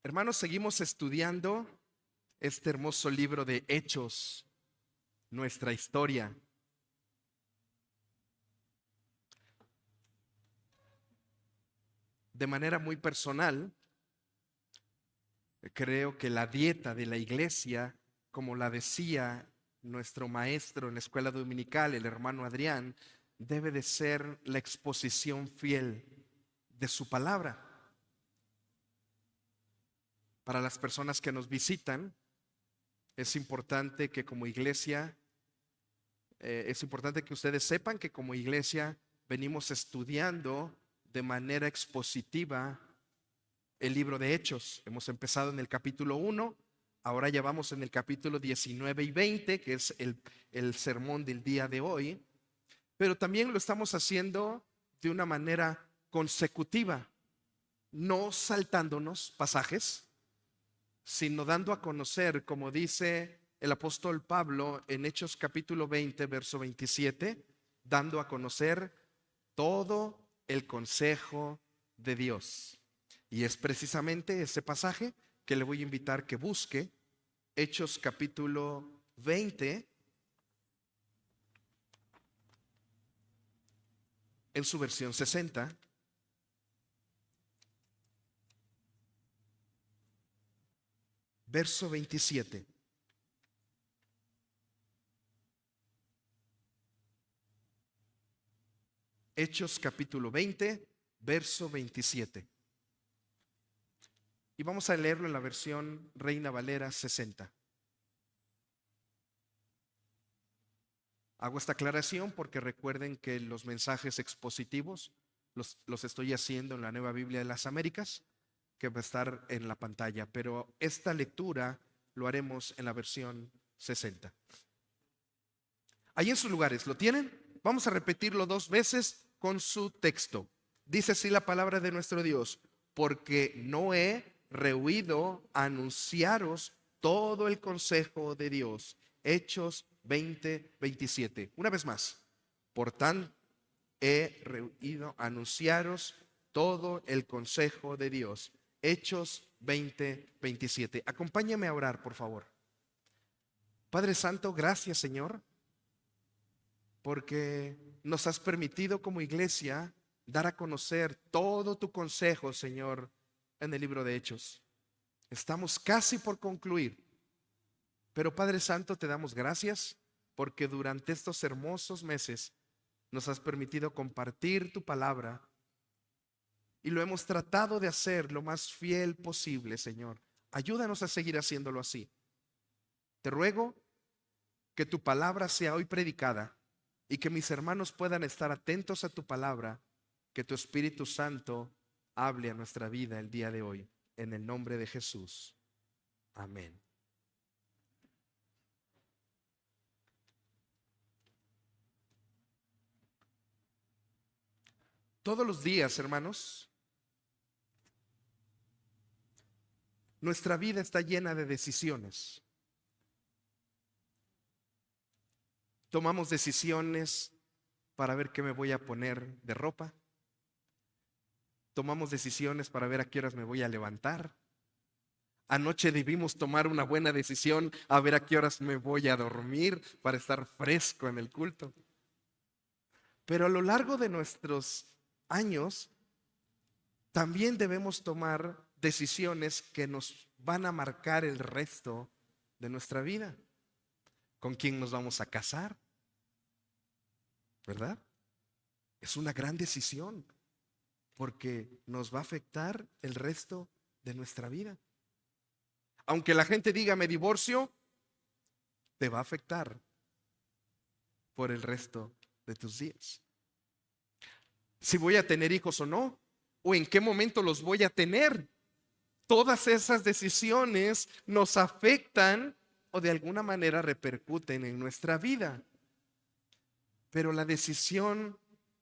Hermanos, seguimos estudiando este hermoso libro de Hechos, nuestra historia. De manera muy personal, creo que la dieta de la iglesia, como la decía nuestro maestro en la escuela dominical, el hermano Adrián, debe de ser la exposición fiel de su palabra. Para las personas que nos visitan, es importante que como iglesia, es importante que ustedes sepan que como iglesia venimos estudiando de manera expositiva el libro de Hechos. Hemos empezado en el capítulo 1, ahora ya vamos en el capítulo 19 y 20, que es el sermón del día de hoy, pero también lo estamos haciendo de una manera consecutiva, no saltándonos pasajes, sino dando a conocer, como dice el apóstol Pablo en Hechos capítulo 20, verso 27, dando a conocer todo el consejo de Dios. Y es precisamente ese pasaje que le voy a invitar que busque, Hechos capítulo 20, en su versión 60. Verso 27. Hechos capítulo 20, verso 27. Y vamos a leerlo en la versión Reina Valera 60. Hago esta aclaración porque recuerden que los mensajes expositivos los estoy haciendo en la Nueva Biblia de las Américas, que va a estar en la pantalla, pero esta lectura lo haremos en la versión 60. Ahí en sus lugares, ¿lo tienen? Vamos a repetirlo 2 veces con su texto. Dice así la palabra de nuestro Dios: porque no he rehuido anunciaros todo el consejo de Dios. Hechos 20, 27. Una vez más. Por tanto, he rehuido anunciaros todo el consejo de Dios. Hechos 20, 27. Acompáñame a orar, por favor. Padre Santo, gracias, Señor, porque nos has permitido como iglesia dar a conocer todo tu consejo, Señor, en el libro de Hechos. Estamos casi por concluir, pero Padre Santo, te damos gracias porque durante estos hermosos meses nos has permitido compartir tu palabra y lo hemos tratado de hacer lo más fiel posible, Señor. Ayúdanos a seguir haciéndolo así. Te ruego que tu palabra sea hoy predicada y que mis hermanos puedan estar atentos a tu palabra, que tu Espíritu Santo hable a nuestra vida el día de hoy. En el nombre de Jesús. Amén. Todos los días, hermanos, nuestra vida está llena de decisiones. Tomamos decisiones para ver qué me voy a poner de ropa. Tomamos decisiones para ver a qué horas me voy a levantar. Anoche debimos tomar una buena decisión a ver a qué horas me voy a dormir para estar fresco en el culto. Pero a lo largo de nuestros años, también debemos tomar decisiones que nos van a marcar el resto de nuestra vida. ¿Con quién nos vamos a casar? ¿Verdad? Es una gran decisión porque nos va a afectar el resto de nuestra vida. Aunque la gente diga me divorcio, te va a afectar por el resto de tus días. Si voy a tener hijos o no, o en qué momento los voy a tener. Todas esas decisiones nos afectan o de alguna manera repercuten en nuestra vida. Pero la decisión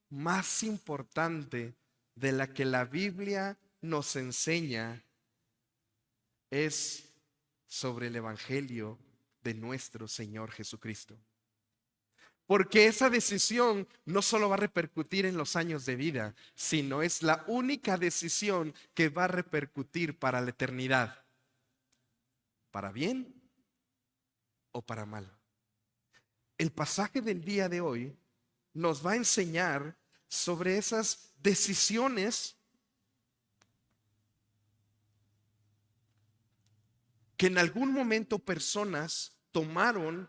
más importante de la que la Biblia nos enseña es sobre el Evangelio de nuestro Señor Jesucristo. Porque esa decisión no solo va a repercutir en los años de vida, sino es la única decisión que va a repercutir para la eternidad, para bien o para mal. El pasaje del día de hoy nos va a enseñar sobre esas decisiones que en algún momento personas tomaron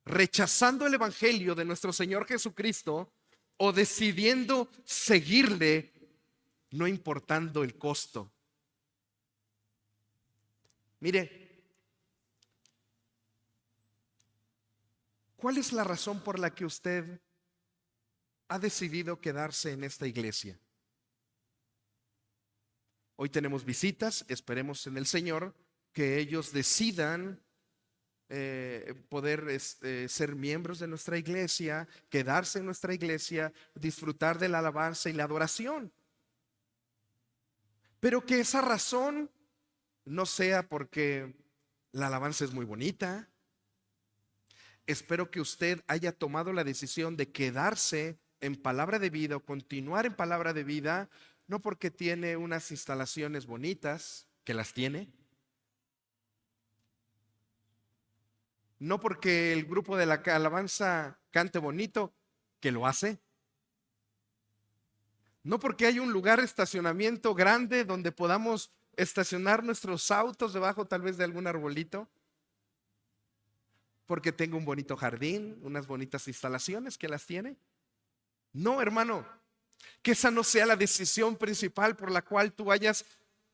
rechazando el evangelio de nuestro Señor Jesucristo o decidiendo seguirle no importando el costo. Mire, ¿cuál es la razón por la que usted ha decidido quedarse en esta iglesia? Hoy tenemos visitas, esperemos en el Señor que ellos decidan poder ser miembros de nuestra iglesia, quedarse en nuestra iglesia, disfrutar de la alabanza y la adoración. Pero que esa razón no sea porque la alabanza es muy bonita. Espero que usted haya tomado la decisión de quedarse en Palabra de Vida o continuar en Palabra de Vida, no porque tiene unas instalaciones bonitas, que las tiene, no porque el grupo de la alabanza cante bonito, que lo hace, no porque hay un lugar de estacionamiento grande donde podamos estacionar nuestros autos debajo tal vez de algún arbolito, porque tenga un bonito jardín, unas bonitas instalaciones, que las tiene. No, hermano, que esa no sea la decisión principal por la cual tú hayas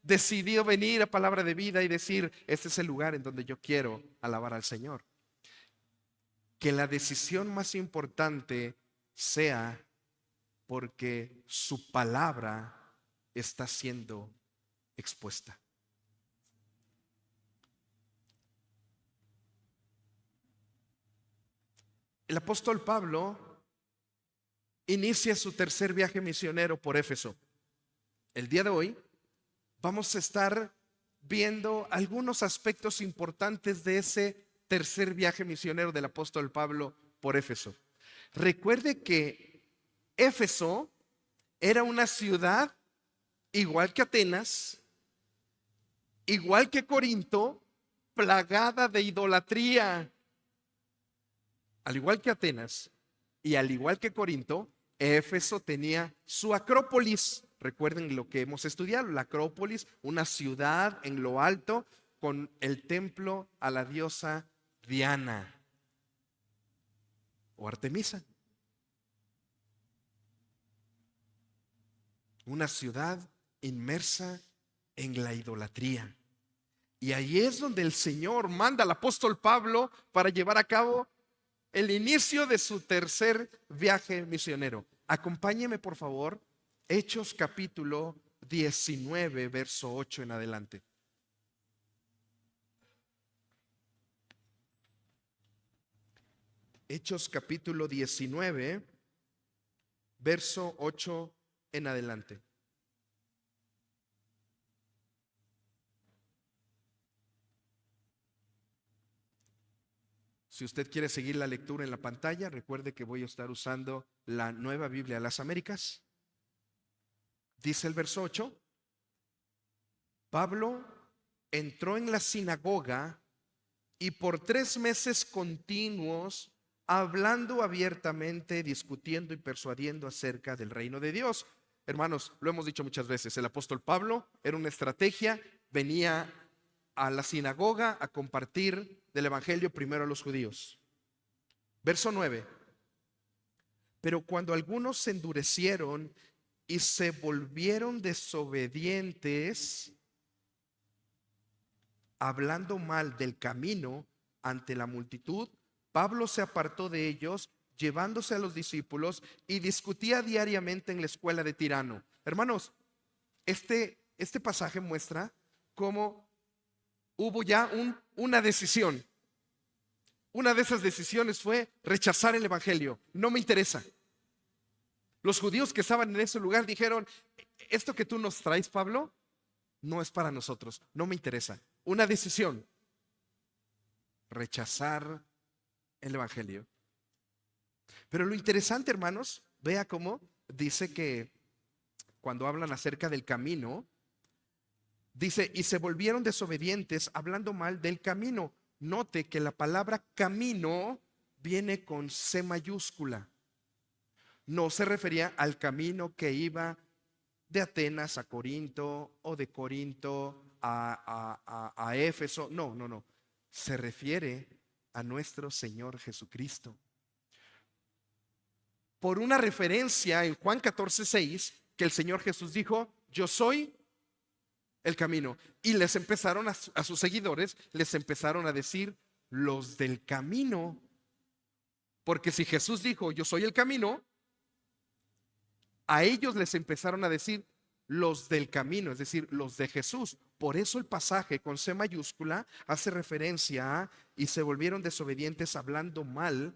decidido venir a Palabra de Vida y decir, este es el lugar en donde yo quiero alabar al Señor. Que la decisión más importante sea porque su palabra está siendo expuesta. El apóstol Pablo inicia su tercer viaje misionero por Éfeso. El día de hoy vamos a estar viendo algunos aspectos importantes de ese tercer viaje misionero del apóstol Pablo por Éfeso. Recuerde que Éfeso era una ciudad igual que Atenas, igual que Corinto, plagada de idolatría. Al igual que Atenas y al igual que Corinto, Éfeso tenía su acrópolis. Recuerden lo que hemos estudiado, la acrópolis, una ciudad en lo alto con el templo a la diosa Diana o Artemisa. Una ciudad inmersa en la idolatría. Y ahí es donde el Señor manda al apóstol Pablo para llevar a cabo el inicio de su tercer viaje misionero. Acompáñeme, por favor, Hechos capítulo 19, verso 8 en adelante. Hechos capítulo 19, verso 8 en adelante. Si usted quiere seguir la lectura en la pantalla, recuerde que voy a estar usando la Nueva Biblia de las Américas. Dice el verso 8: Pablo entró en la sinagoga y por 3 meses continuos, hablando abiertamente, discutiendo y persuadiendo acerca del reino de Dios. Hermanos, lo hemos dicho muchas veces, el apóstol Pablo era una estrategia, venía a la sinagoga a compartir del evangelio primero a los judíos. Verso 9: pero cuando algunos se endurecieron y se volvieron desobedientes, hablando mal del camino ante la multitud, Pablo se apartó de ellos, llevándose a los discípulos, y discutía diariamente en la escuela de Tirano. Hermanos, este pasaje muestra cómo hubo ya una decisión. Una de esas decisiones fue rechazar el evangelio. No me interesa. Los judíos que estaban en ese lugar dijeron: esto que tú nos traes, Pablo, no es para nosotros, no me interesa. Una decisión: rechazar el evangelio. Pero lo interesante, hermanos, vea cómo dice que cuando hablan acerca del camino, dice, y se volvieron desobedientes hablando mal del camino. Note que la palabra camino viene con C mayúscula. No se refería al camino que iba de Atenas a Corinto o de Corinto a Éfeso. No, no, no. Se refiere a nuestro Señor Jesucristo. Por una referencia en Juan 14:6, que el Señor Jesús dijo, yo soy el camino. Y les empezaron a sus seguidores, les empezaron a decir los del camino. Porque si Jesús dijo, yo soy el camino, a ellos les empezaron a decir los del camino, es decir, los de Jesús. Por eso el pasaje con C mayúscula hace referencia a, y se volvieron desobedientes hablando mal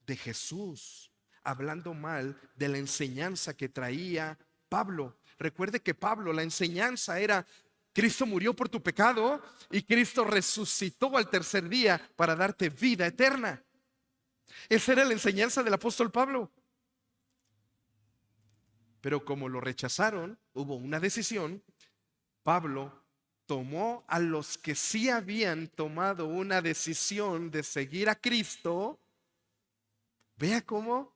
de Jesús, hablando mal de la enseñanza que traía Pablo. Recuerde que Pablo, la enseñanza era, Cristo murió por tu pecado y Cristo resucitó al tercer día para darte vida eterna. Esa era la enseñanza del apóstol Pablo. Pero como lo rechazaron, hubo una decisión. Pablo tomó a los que sí habían tomado una decisión de seguir a Cristo. Vea cómo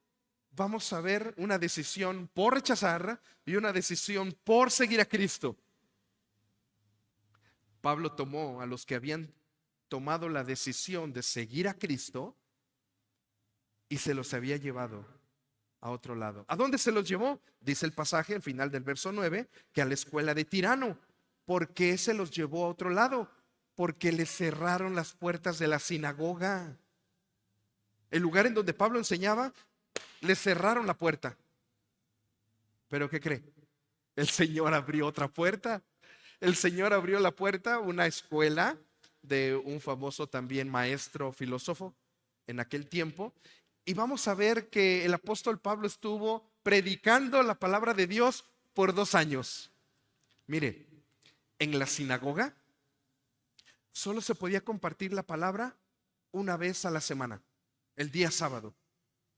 vamos a ver una decisión por rechazar y una decisión por seguir a Cristo. Pablo tomó a los que habían tomado la decisión de seguir a Cristo y se los había llevado a otro lado. ¿A dónde se los llevó? Dice el pasaje al final del verso 9, que a la escuela de Tirano. ¿Por qué se los llevó a otro lado? Porque le cerraron las puertas de la sinagoga. El lugar en donde Pablo enseñaba, le cerraron la puerta. ¿Pero qué cree? El Señor abrió otra puerta. El Señor abrió la puerta, una escuela de un famoso también maestro filósofo en aquel tiempo. Y vamos a ver que el apóstol Pablo estuvo predicando la palabra de Dios por 2 años. Mire, en la sinagoga solo se podía compartir la palabra una vez a la semana, el día sábado,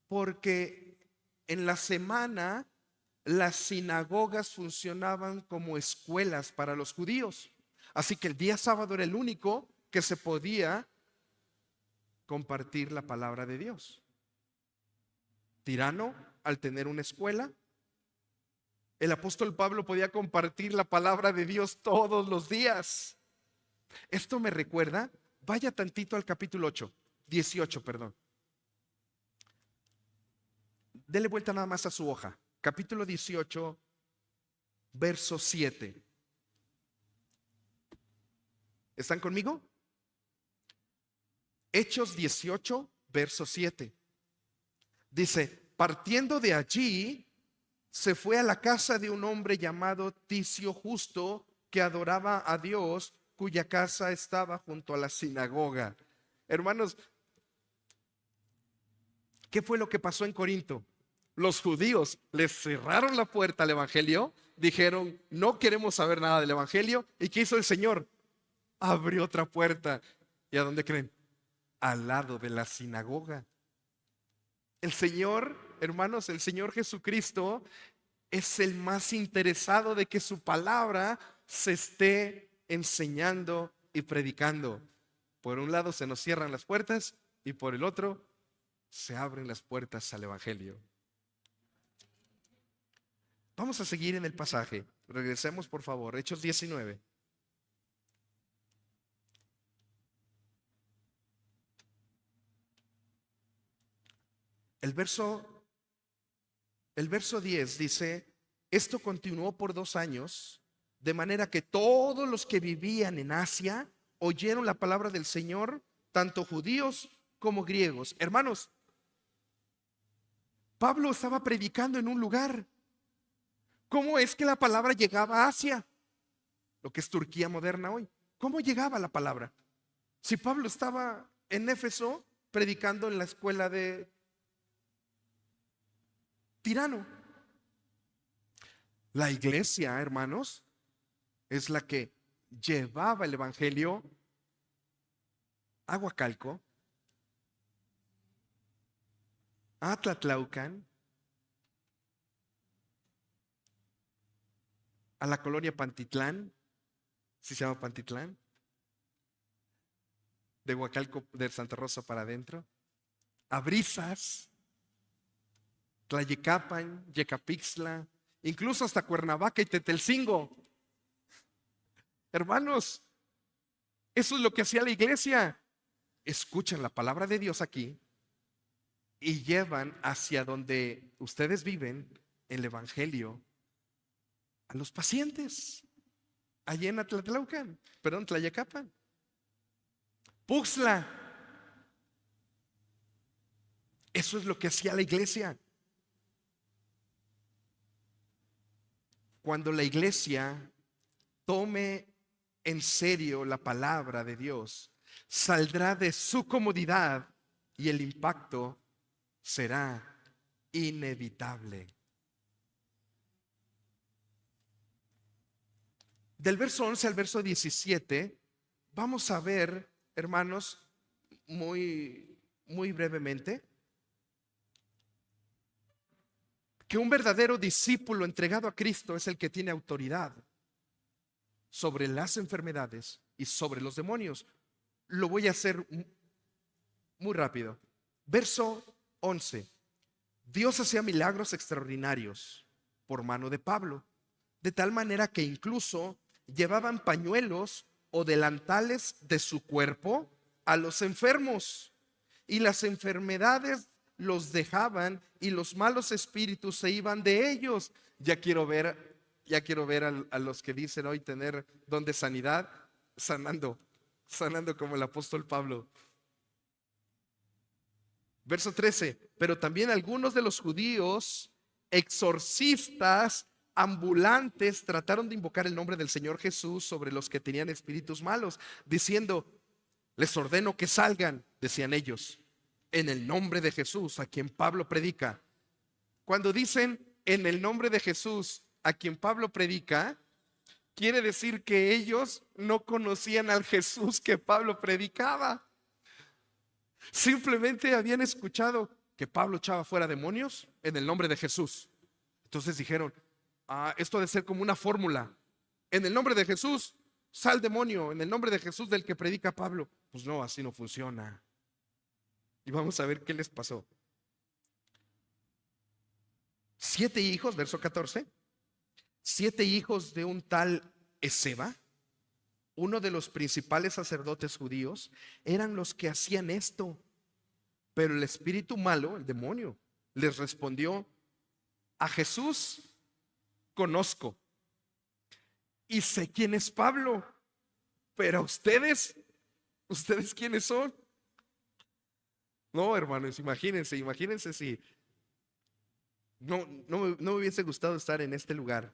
porque en la semana las sinagogas funcionaban como escuelas para los judíos. Así que el día sábado era el único que se podía compartir la palabra de Dios. Tirano, al tener una escuela, el apóstol Pablo podía compartir la palabra de Dios todos los días. Esto me recuerda, vaya tantito al capítulo 18, perdón. Dele vuelta nada más a su hoja. Capítulo 18, verso 7. ¿Están conmigo? Hechos 18, verso 7. Dice, partiendo de allí, se fue a la casa de un hombre llamado Ticio Justo, que adoraba a Dios, cuya casa estaba junto a la sinagoga. Hermanos, ¿qué fue lo que pasó en Corinto? Los judíos les cerraron la puerta al evangelio, dijeron, no queremos saber nada del evangelio. ¿Y qué hizo el Señor? Abrió otra puerta. ¿Y a dónde creen? Al lado de la sinagoga. El Señor, hermanos, el Señor Jesucristo es el más interesado de que su palabra se esté enseñando y predicando. Por un lado se nos cierran las puertas y por el otro se abren las puertas al evangelio. Vamos a seguir en el pasaje. Regresemos, por favor, Hechos 19. El verso 10 dice, esto continuó por 2 años, de manera que todos los que vivían en Asia oyeron la palabra del Señor, tanto judíos como griegos. Hermanos, Pablo estaba predicando en un lugar. ¿Cómo es que la palabra llegaba a Asia? Lo que es Turquía moderna hoy. ¿Cómo llegaba la palabra? Si Pablo estaba en Éfeso predicando en la escuela de Tirano. La iglesia, hermanos, es la que llevaba el evangelio a Huacalco, a Tlatlaucan, a la colonia Pantitlán, ¿sí se llama Pantitlán? De Huacalco, de Santa Rosa para adentro, a Brisas, Tlayecapan, Yecapixtla, incluso hasta Cuernavaca y Tetelcingo. Hermanos, eso es lo que hacía la iglesia. Escuchan la palabra de Dios aquí y llevan hacia donde ustedes viven el evangelio a los pacientes. Allí en Atlatlaucan, perdón, Tlayacapan, Puxla. Eso es lo que hacía la iglesia. Cuando la iglesia tome en serio la palabra de Dios, saldrá de su comodidad y el impacto será inevitable. Del verso 11 al verso 17, vamos a ver, hermanos, muy brevemente, que un verdadero discípulo entregado a Cristo es el que tiene autoridad sobre las enfermedades y sobre los demonios. Lo voy a hacer muy rápido. Verso 11. Dios hacía milagros extraordinarios por mano de Pablo, de tal manera que incluso llevaban pañuelos o delantales de su cuerpo a los enfermos, y las enfermedades los dejaban y los malos espíritus se iban de ellos. Ya quiero ver a los que dicen hoy tener don de sanidad, sanando como el apóstol Pablo. Verso 13, pero también algunos de los judíos, exorcistas, ambulantes, trataron de invocar el nombre del Señor Jesús sobre los que tenían espíritus malos, diciendo: les ordeno que salgan, decían ellos, en el nombre de Jesús, a quien Pablo predica. Cuando dicen en el nombre de Jesús, a quien Pablo predica, quiere decir que ellos no conocían al Jesús que Pablo predicaba. Simplemente habían escuchado que Pablo echaba fuera demonios en el nombre de Jesús. Entonces dijeron: esto debe ser como una fórmula. En el nombre de Jesús, sal demonio. En el nombre de Jesús del que predica Pablo. Pues no, así no funciona. Y vamos a ver qué les pasó. 7 hijos, verso 14. 7 hijos de un tal Esceva, uno de los principales sacerdotes judíos, eran los que hacían esto. Pero el espíritu malo, el demonio, les respondió: a Jesús conozco y sé quién es Pablo, pero a ¿ustedes quiénes son? No, hermanos, imagínense si no me hubiese gustado estar en este lugar.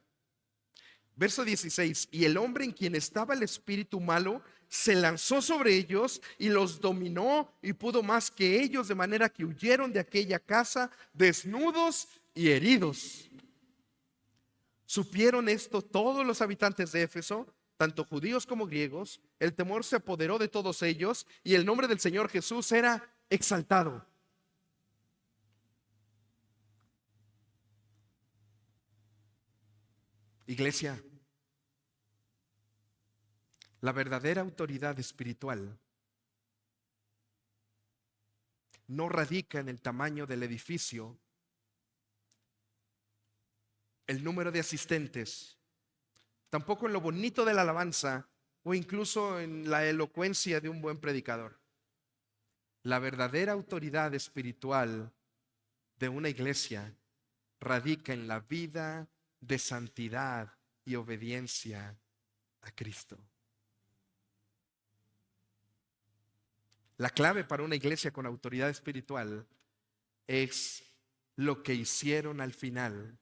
Verso 16, y el hombre en quien estaba el espíritu malo se lanzó sobre ellos y los dominó y pudo más que ellos, de manera que huyeron de aquella casa desnudos y heridos. Supieron esto todos los habitantes de Éfeso, tanto judíos como griegos. El temor se apoderó de todos ellos y el nombre del Señor Jesús era exaltado. Iglesia, la verdadera autoridad espiritual no radica en el tamaño del edificio, el número de asistentes, tampoco en lo bonito de la alabanza o incluso en la elocuencia de un buen predicador. La verdadera autoridad espiritual de una iglesia radica en la vida de santidad y obediencia a Cristo. La clave para una iglesia con autoridad espiritual es lo que hicieron al final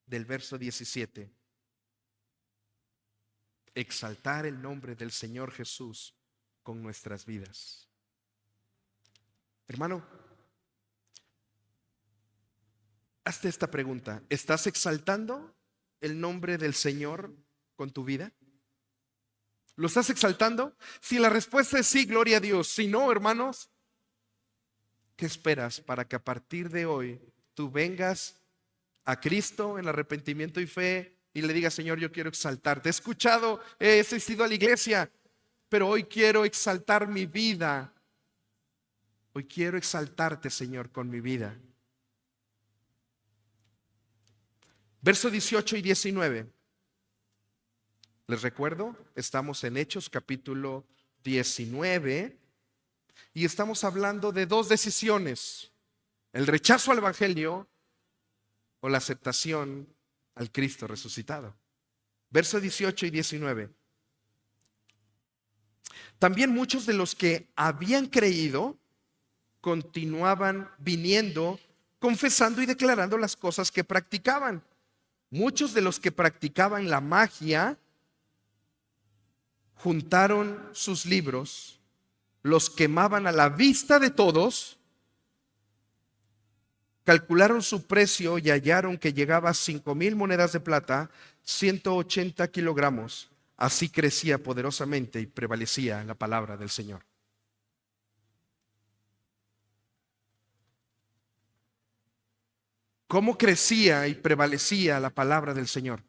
del verso 17. Exaltar el nombre del Señor Jesús con nuestras vidas. Hermano, hazte esta pregunta: ¿estás exaltando el nombre del Señor con tu vida? ¿Lo estás exaltando? Si la respuesta es sí, gloria a Dios. Si no, hermanos, ¿Qué esperas para que a partir de hoy tú vengas a Cristo en arrepentimiento y fe y le digas: Señor, yo quiero exaltarte? He escuchado, he asistido a la iglesia, pero hoy quiero exaltar mi vida. Hoy quiero exaltarte, Señor, con mi vida. Verso 18 y 19. Les recuerdo, estamos en Hechos capítulo 19 y estamos hablando de dos decisiones: el rechazo al evangelio o la aceptación al Cristo resucitado. Verso 18 y 19. También muchos de los que habían creído continuaban viniendo, confesando y declarando las cosas que practicaban. Muchos de los que practicaban la magia juntaron sus libros, los quemaban a la vista de todos, calcularon su precio y hallaron que llegaba a 5,000 monedas de plata, 180 kilogramos. Así crecía poderosamente y prevalecía la palabra del Señor. ¿Cómo crecía y prevalecía la palabra del Señor?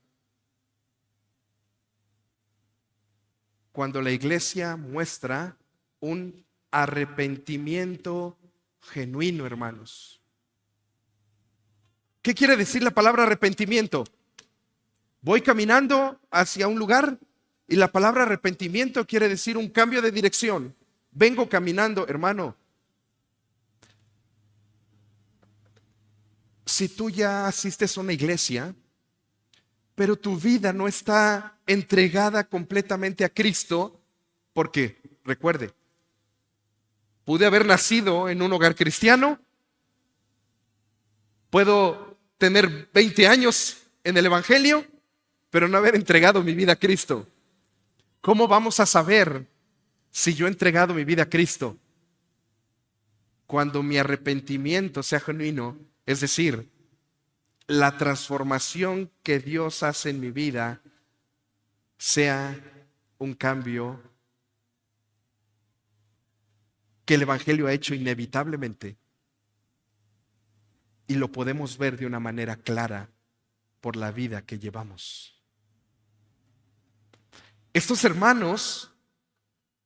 Cuando la iglesia muestra un arrepentimiento genuino, hermanos. ¿Qué quiere decir la palabra arrepentimiento? Voy caminando hacia un lugar y la palabra arrepentimiento quiere decir un cambio de dirección. Vengo caminando, hermano. Si tú ya asistes a una iglesia, pero tu vida no está entregada completamente a Cristo, porque, recuerde, pude haber nacido en un hogar cristiano, puedo tener 20 años en el evangelio, pero no haber entregado mi vida a Cristo. ¿Cómo vamos a saber si yo he entregado mi vida a Cristo? Cuando mi arrepentimiento sea genuino, es decir, la transformación que Dios hace en mi vida sea un cambio que el evangelio ha hecho inevitablemente, y lo podemos ver de una manera clara por la vida que llevamos. Estos hermanos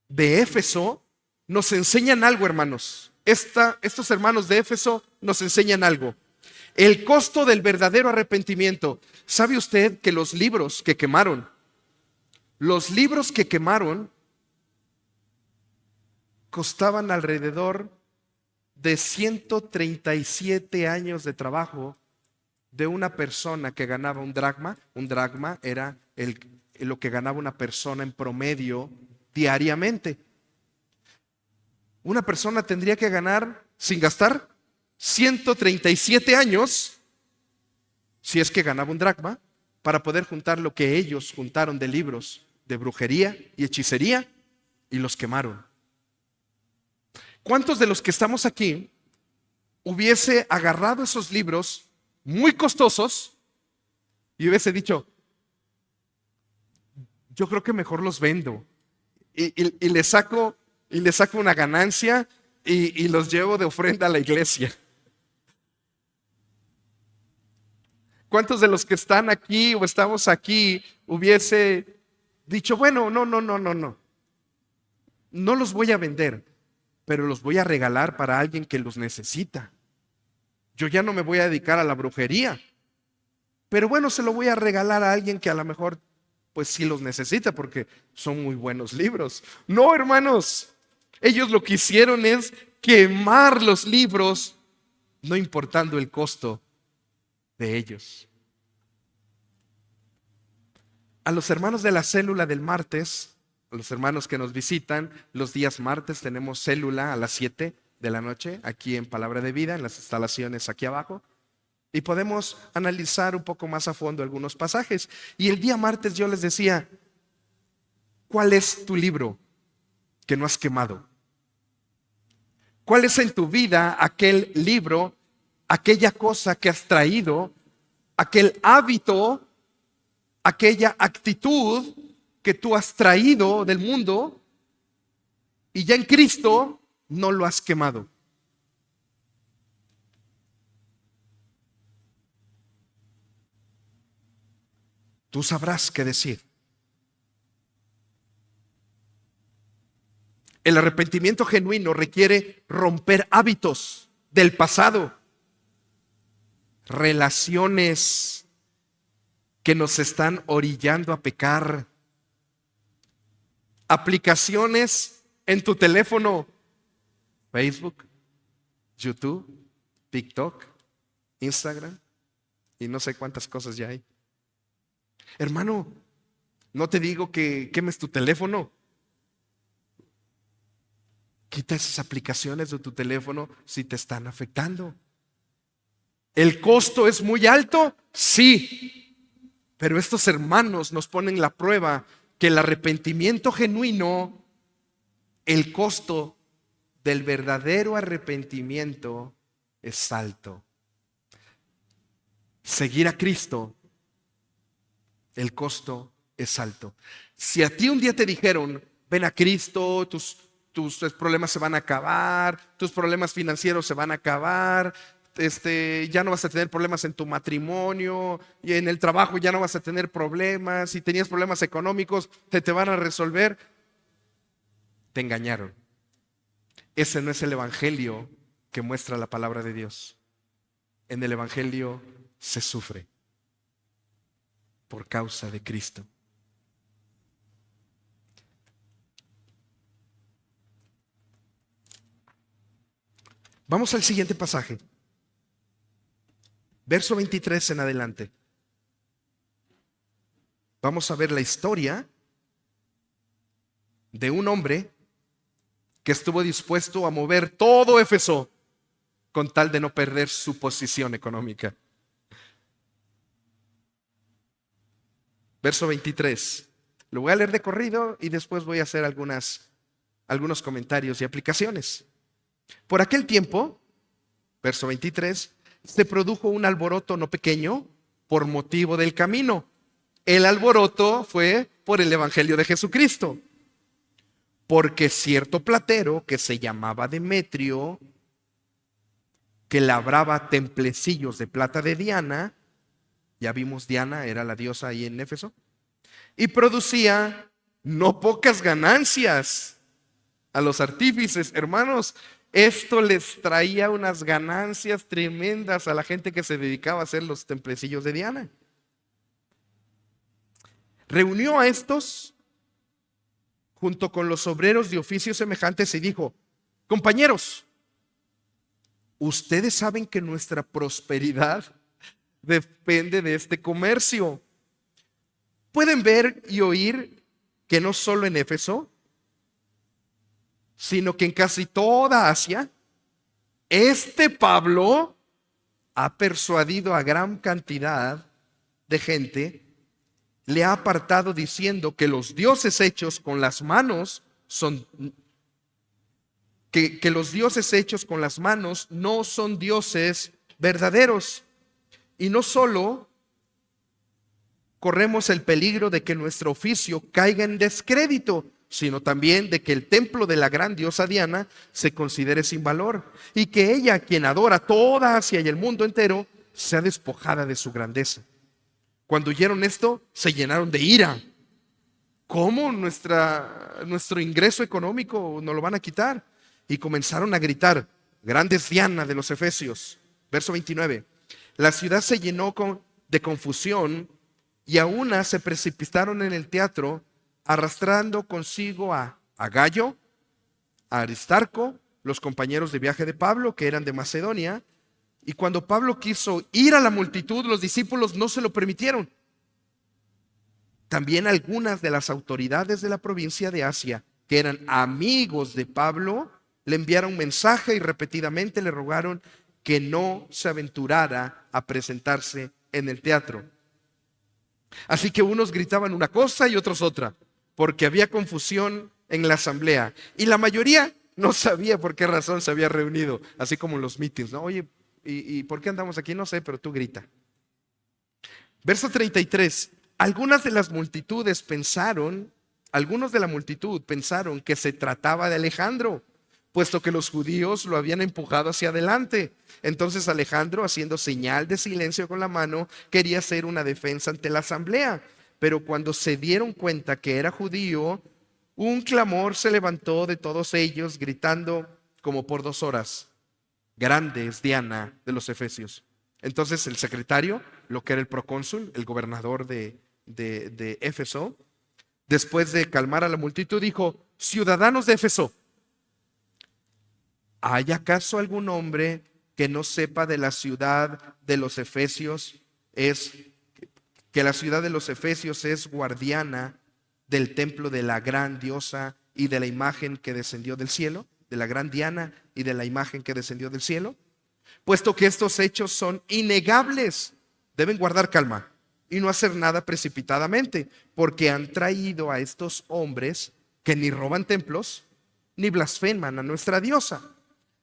de Éfeso nos enseñan algo, hermanos. Estos hermanos de Éfeso nos enseñan algo. El costo del verdadero arrepentimiento. ¿Sabe usted que los libros que quemaron costaban alrededor de 137 años de trabajo de una persona que ganaba un dracma? Un dracma era lo que ganaba una persona en promedio diariamente. Una persona tendría que ganar, sin gastar, 137 años, si es que ganaba un dracma, para poder juntar lo que ellos juntaron de libros de brujería y hechicería, y los quemaron. ¿Cuántos de los que estamos aquí hubiese agarrado esos libros muy costosos y hubiese dicho: yo creo que mejor los vendo y le saco una ganancia y los llevo de ofrenda a la iglesia? ¿Cuántos de los que están aquí o estamos aquí hubiese dicho: bueno, no los voy a vender, pero los voy a regalar para alguien que los necesita? Yo ya no me voy a dedicar a la brujería, pero bueno, se lo voy a regalar a alguien que a lo mejor pues sí los necesita, porque son muy buenos libros. No, hermanos, ellos lo que hicieron es quemar los libros, no importando el costo de ellos. A los hermanos de la célula del martes, a los hermanos que nos visitan, los días martes tenemos célula a las 7 de la noche, aquí en Palabra de Vida, en las instalaciones aquí abajo. Y podemos analizar un poco más a fondo algunos pasajes. Y el día martes yo les decía: ¿cuál es tu libro que no has quemado? ¿Cuál es en tu vida aquel libro, aquella cosa que has traído, aquel hábito, aquella actitud que tú has traído del mundo y ya en Cristo no lo has quemado? Tú sabrás qué decir. El arrepentimiento genuino requiere romper hábitos del pasado, relaciones que nos están orillando a pecar, aplicaciones en tu teléfono, Facebook, YouTube, TikTok, Instagram y no sé cuántas cosas ya hay. Hermano, no te digo que quemes tu teléfono. Quita esas aplicaciones de tu teléfono si te están afectando. ¿El costo es muy alto? Sí. Pero estos hermanos nos ponen la prueba que el arrepentimiento genuino, el costo del verdadero arrepentimiento es alto. Seguir a Cristo, el costo es alto. Si a ti un día te dijeron, ven a Cristo, tus problemas se van a acabar, tus problemas financieros se van a acabar, ya no vas a tener problemas en tu matrimonio y en el trabajo ya no vas a tener problemas, si tenías problemas económicos se te van a resolver, te engañaron. Ese no es el evangelio que muestra la palabra de Dios. En el evangelio se sufre por causa de Cristo. Vamos al siguiente pasaje. Verso 23 en adelante. Vamos a ver la historia de un hombre que estuvo dispuesto a mover todo Éfeso con tal de no perder su posición económica. Verso 23. Lo voy a leer de corrido y después voy a hacer algunos comentarios y aplicaciones. Por aquel tiempo, verso 23, se produjo un alboroto no pequeño por motivo del camino. El alboroto fue por el evangelio de Jesucristo. Porque cierto platero que se llamaba Demetrio, que labraba templecillos de plata de Diana, ya vimos Diana, era la diosa ahí en Éfeso, y producía no pocas ganancias a los artífices. Hermanos, esto les traía unas ganancias tremendas a la gente que se dedicaba a hacer los templecillos de Diana. Reunió a estos junto con los obreros de oficios semejantes y dijo: compañeros, ustedes saben que nuestra prosperidad depende de este comercio. Pueden ver y oír que no solo en Éfeso, sino que en casi toda Asia, este Pablo ha persuadido a gran cantidad de gente, le ha apartado diciendo que los dioses hechos con las manos son, que los dioses hechos con las manos no son dioses verdaderos. Y no solo corremos el peligro de que nuestro oficio caiga en descrédito, sino también de que el templo de la gran diosa Diana se considere sin valor y que ella, quien adora toda Asia y el mundo entero, sea despojada de su grandeza. Cuando oyeron esto, se llenaron de ira. ¿Cómo nuestro ingreso económico nos lo van a quitar? Y comenzaron a gritar: grande es Diana de los Efesios. Verso 29. La ciudad se llenó de confusión y a una se precipitaron en el teatro, arrastrando consigo a Gayo, a Aristarco, los compañeros de viaje de Pablo, que eran de Macedonia. Y cuando Pablo quiso ir a la multitud, los discípulos no se lo permitieron. También algunas de las autoridades de la provincia de Asia, que eran amigos de Pablo, le enviaron mensaje y repetidamente le rogaron que no se aventurara a presentarse en el teatro. Así que unos gritaban una cosa y otros otra, porque había confusión en la asamblea. Y la mayoría no sabía por qué razón se había reunido, así como en los mítines, ¿no? Oye, ¿y por qué andamos aquí? No sé, pero tú grita. Verso 33. Algunos de la multitud pensaron que se trataba de Alejandro, puesto que los judíos lo habían empujado hacia adelante. Entonces Alejandro, haciendo señal de silencio con la mano, quería hacer una defensa ante la asamblea. Pero cuando se dieron cuenta que era judío, un clamor se levantó de todos ellos, gritando como por 2 horas: grande es Diana de los Efesios. Entonces el secretario, lo que era el procónsul, el gobernador de Éfeso, después de calmar a la multitud, dijo: ciudadanos de Éfeso, ¿hay acaso algún hombre que no sepa de la ciudad de los Efesios? Es que la ciudad de los Efesios es guardiana del templo de la gran diosa y de la imagen que descendió del cielo, de la gran Diana y de la imagen que descendió del cielo. Puesto que estos hechos son innegables, deben guardar calma y no hacer nada precipitadamente, porque han traído a estos hombres que ni roban templos ni blasfeman a nuestra diosa.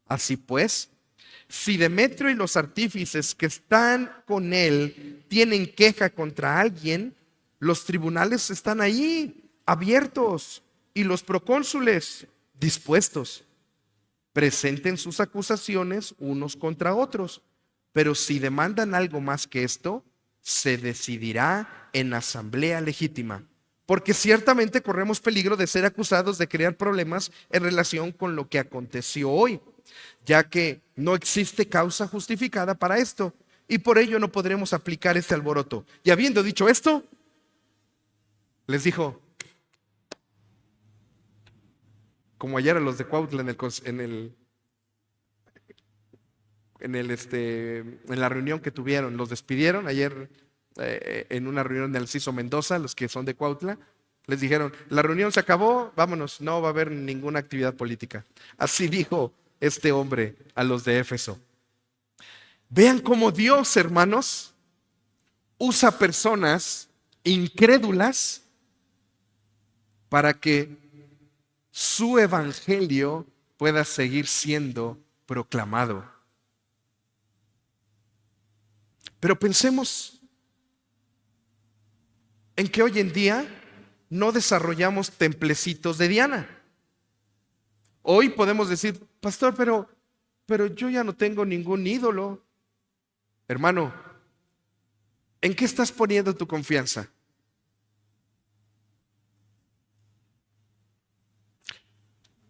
Así pues, si Demetrio y los artífices que están con él tienen queja contra alguien, los tribunales están ahí, abiertos, y los procónsules dispuestos. Presenten sus acusaciones unos contra otros, pero si demandan algo más que esto, se decidirá en asamblea legítima, porque ciertamente corremos peligro de ser acusados de crear problemas en relación con lo que aconteció hoy, ya que no existe causa justificada para esto, y por ello no podremos aplicar este alboroto. Y habiendo dicho esto, les dijo, como ayer a los de Cuautla en la reunión que tuvieron, los despidieron ayer en una reunión de Alciso Mendoza, los que son de Cuautla, les dijeron: la reunión se acabó, vámonos, no va a haber ninguna actividad política. Así dijo este hombre a los de Éfeso. Vean cómo Dios, hermanos, usa personas incrédulas para que su evangelio pueda seguir siendo proclamado. Pero pensemos en que hoy en día no desarrollamos templecitos de Diana. Hoy podemos decir: pastor, pero yo ya no tengo ningún ídolo. Hermano, ¿en qué estás poniendo tu confianza?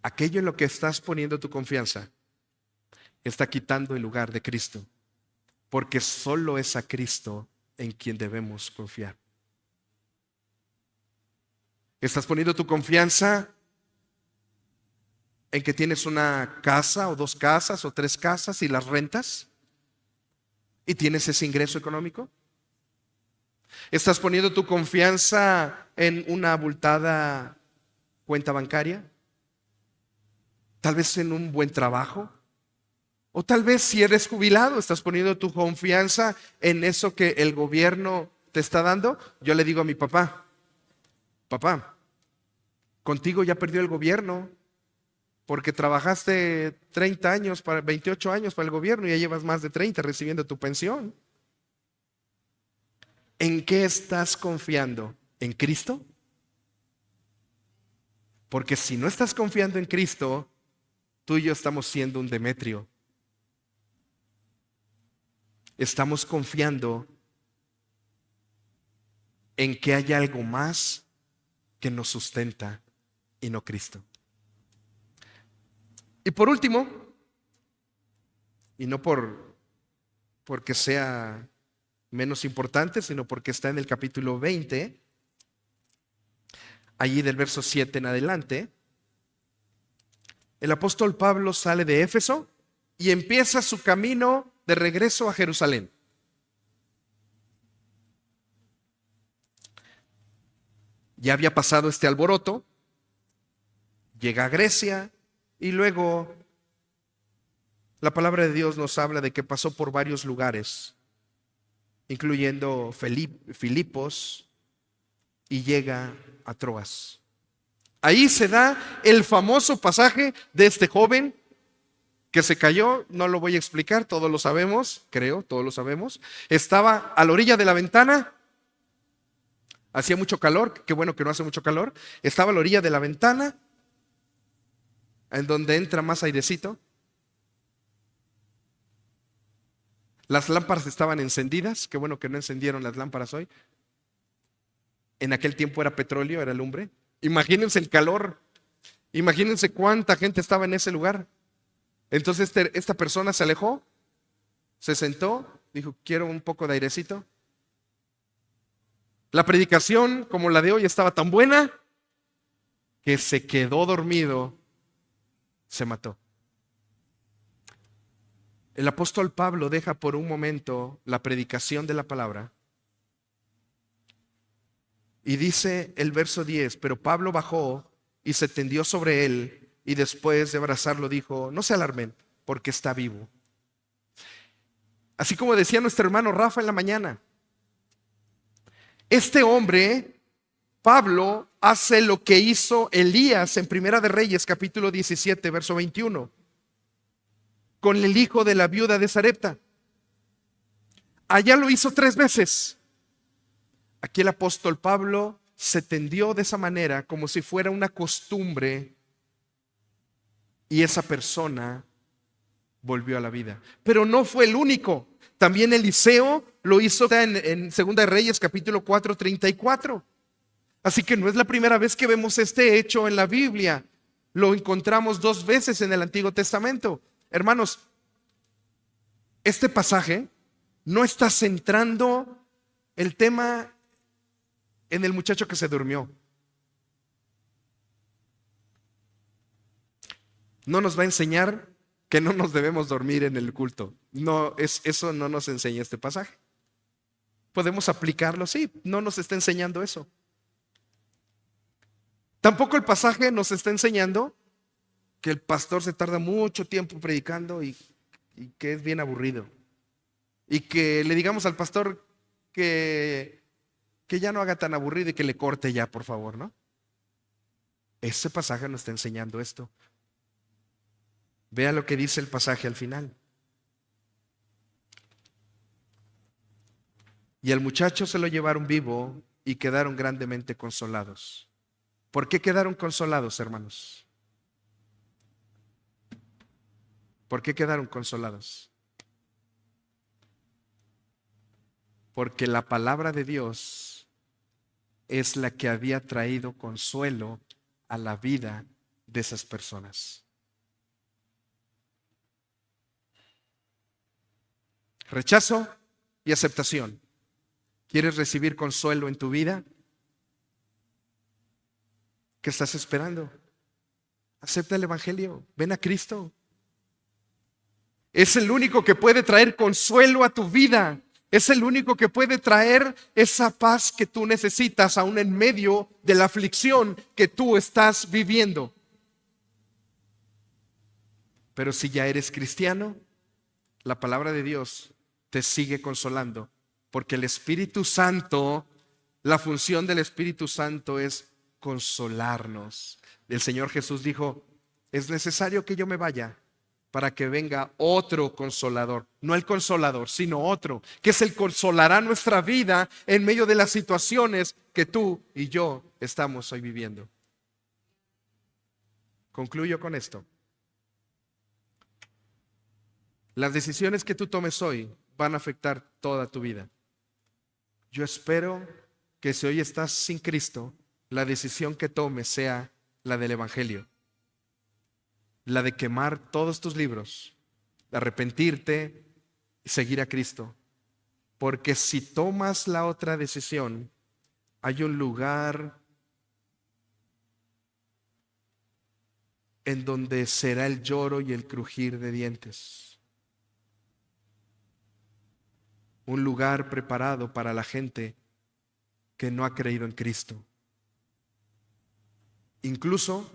Aquello en lo que estás poniendo tu confianza está quitando el lugar de Cristo, porque solo es a Cristo en quien debemos confiar. ¿Estás poniendo tu confianza en que tienes una casa o 2 casas o 3 casas y las rentas y tienes ese ingreso económico? ¿Estás poniendo tu confianza en una abultada cuenta bancaria? Tal vez en un buen trabajo. O tal vez si eres jubilado, estás poniendo tu confianza en eso que el gobierno te está dando. Yo le digo a mi papá: papá, contigo ya perdió el gobierno, porque trabajaste 30 años, 28 años para el gobierno y ya llevas más de 30 recibiendo tu pensión. ¿En qué estás confiando? ¿En Cristo? Porque si no estás confiando en Cristo, tú y yo estamos siendo un Demetrio. Estamos confiando en que hay algo más que nos sustenta y no Cristo. Y por último, y no porque sea menos importante, sino porque está en el capítulo 20, allí del verso 7 en adelante, el apóstol Pablo sale de Éfeso y empieza su camino de regreso a Jerusalén. Ya había pasado este alboroto, llega a Grecia y luego la palabra de Dios nos habla de que pasó por varios lugares, incluyendo Filipos, y llega a Troas. Ahí se da el famoso pasaje de este joven que se cayó. No lo voy a explicar, todos lo sabemos, creo, todos lo sabemos. Estaba a la orilla de la ventana, hacía mucho calor, qué bueno que no hace mucho calor. Estaba a la orilla de la ventana, en donde entra más airecito. Las lámparas estaban encendidas, qué bueno que no encendieron las lámparas hoy. En aquel tiempo era petróleo, era lumbre. Imagínense el calor. Imagínense cuánta gente estaba en ese lugar. Entonces esta persona se alejó, se sentó, dijo, quiero un poco de airecito. La predicación, como la de hoy, estaba tan buena que se quedó dormido, se mató. El apóstol Pablo deja por un momento la predicación de la palabra y dice el verso 10, pero Pablo bajó y se tendió sobre él y después de abrazarlo dijo, no se alarmen porque está vivo. Así como decía nuestro hermano Rafa en la mañana, este hombre, Pablo, hace lo que hizo Elías en Primera de Reyes, capítulo 17, verso 21, con el hijo de la viuda de Sarepta. Allá lo hizo 3 veces. Aquí el apóstol Pablo se tendió de esa manera como si fuera una costumbre y esa persona volvió a la vida. Pero no fue el único. También Eliseo lo hizo en Segunda de Reyes capítulo 4, 34. Así que no es la primera vez que vemos este hecho en la Biblia. Lo encontramos 2 veces en el Antiguo Testamento. Hermanos, este pasaje no está centrando el tema en el muchacho que se durmió. No nos va a enseñar que no nos debemos dormir en el culto. No, eso no nos enseña este pasaje. Podemos aplicarlo, sí, no nos está enseñando eso. Tampoco el pasaje nos está enseñando que el pastor se tarda mucho tiempo predicando y que es bien aburrido. Y que le digamos al pastor que ya no haga tan aburrido y que le corte ya, por favor, ¿no? Ese pasaje nos está enseñando esto. Vea lo que dice el pasaje al final. Y al muchacho se lo llevaron vivo y quedaron grandemente consolados. ¿Por qué quedaron consolados, hermanos? ¿Por qué quedaron consolados? Porque la palabra de Dios es la que había traído consuelo a la vida de esas personas. Rechazo y aceptación. ¿Quieres recibir consuelo en tu vida? ¿Qué estás esperando? Acepta el Evangelio, ven a Cristo. Es el único que puede traer consuelo a tu vida. Es el único que puede traer esa paz que tú necesitas aún en medio de la aflicción que tú estás viviendo. Pero si ya eres cristiano, la palabra de Dios te sigue consolando, porque el Espíritu Santo, la función del Espíritu Santo es consolarnos. El Señor Jesús dijo, es necesario que yo me vaya para que venga otro consolador, no el consolador, sino otro, que es el consolará nuestra vida en medio de las situaciones que tú y yo estamos hoy viviendo. Concluyo con esto. Las decisiones que tú tomes hoy van a afectar toda tu vida. Yo espero que si hoy estás sin Cristo, la decisión que tomes sea la del Evangelio, la de quemar todos tus libros, de arrepentirte y seguir a Cristo. Porque si tomas la otra decisión, hay un lugar en donde será el lloro y el crujir de dientes. Un lugar preparado para la gente que no ha creído en Cristo. Incluso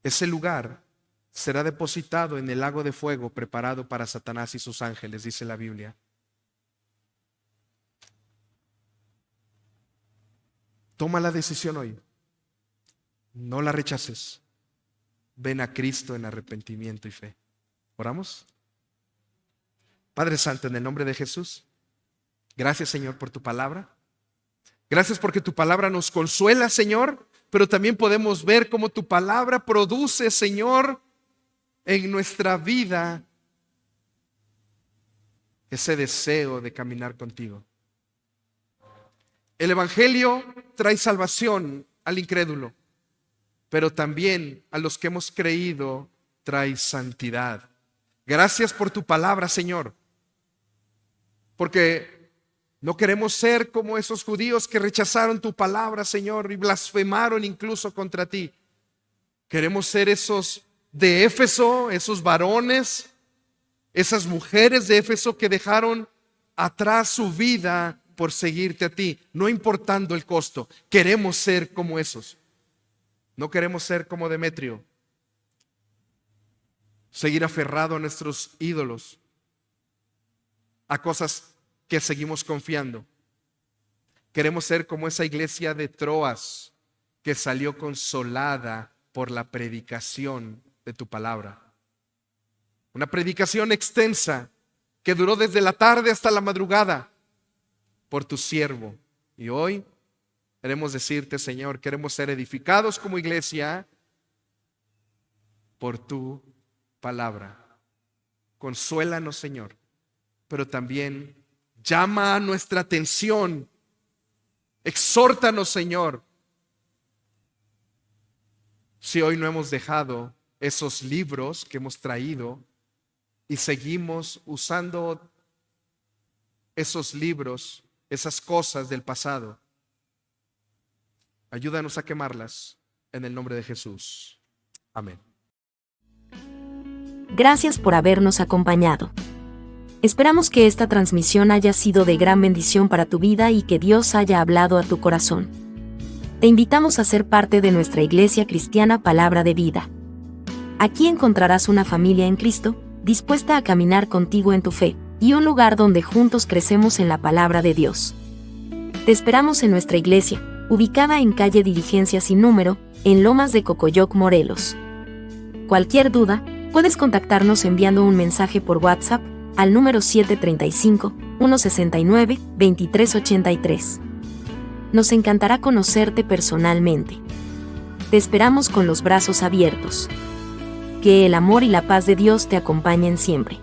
ese lugar será depositado en el lago de fuego preparado para Satanás y sus ángeles, dice la Biblia. Toma la decisión hoy. No la rechaces. Ven a Cristo en arrepentimiento y fe. ¿Oramos? Padre Santo, en el nombre de Jesús, gracias, Señor, por tu palabra. Gracias porque tu palabra nos consuela, Señor, pero también podemos ver cómo tu palabra produce, Señor, en nuestra vida ese deseo de caminar contigo. El Evangelio trae salvación al incrédulo, pero también a los que hemos creído trae santidad. Gracias por tu palabra, Señor, porque no queremos ser como esos judíos que rechazaron tu palabra, Señor, y blasfemaron incluso contra ti. Queremos ser esos de Éfeso, esos varones, esas mujeres de Éfeso que dejaron atrás su vida por seguirte a ti, no importando el costo. Queremos ser como esos. No queremos ser como Demetrio, seguir aferrado a nuestros ídolos, a cosas que seguimos confiando. Queremos ser como esa iglesia de Troas que salió consolada por la predicación de tu palabra. Una predicación extensa que duró desde la tarde hasta la madrugada por tu siervo. Y hoy queremos decirte, Señor, queremos ser edificados como iglesia por tu palabra. Consuélanos, Señor, pero también llama a nuestra atención. Exhórtanos, Señor, si hoy no hemos dejado esos libros que hemos traído y seguimos usando esos libros, esas cosas del pasado. Ayúdanos a quemarlas en el nombre de Jesús. Amén. Gracias por habernos acompañado. Esperamos que esta transmisión haya sido de gran bendición para tu vida y que Dios haya hablado a tu corazón. Te invitamos a ser parte de nuestra Iglesia Cristiana Palabra de Vida. Aquí encontrarás una familia en Cristo, dispuesta a caminar contigo en tu fe, y un lugar donde juntos crecemos en la palabra de Dios. Te esperamos en nuestra iglesia, ubicada en calle Diligencia sin número, en Lomas de Cocoyoc, Morelos. Cualquier duda, puedes contactarnos enviando un mensaje por WhatsApp al número 735-169-2383. Nos encantará conocerte personalmente. Te esperamos con los brazos abiertos. Que el amor y la paz de Dios te acompañen siempre.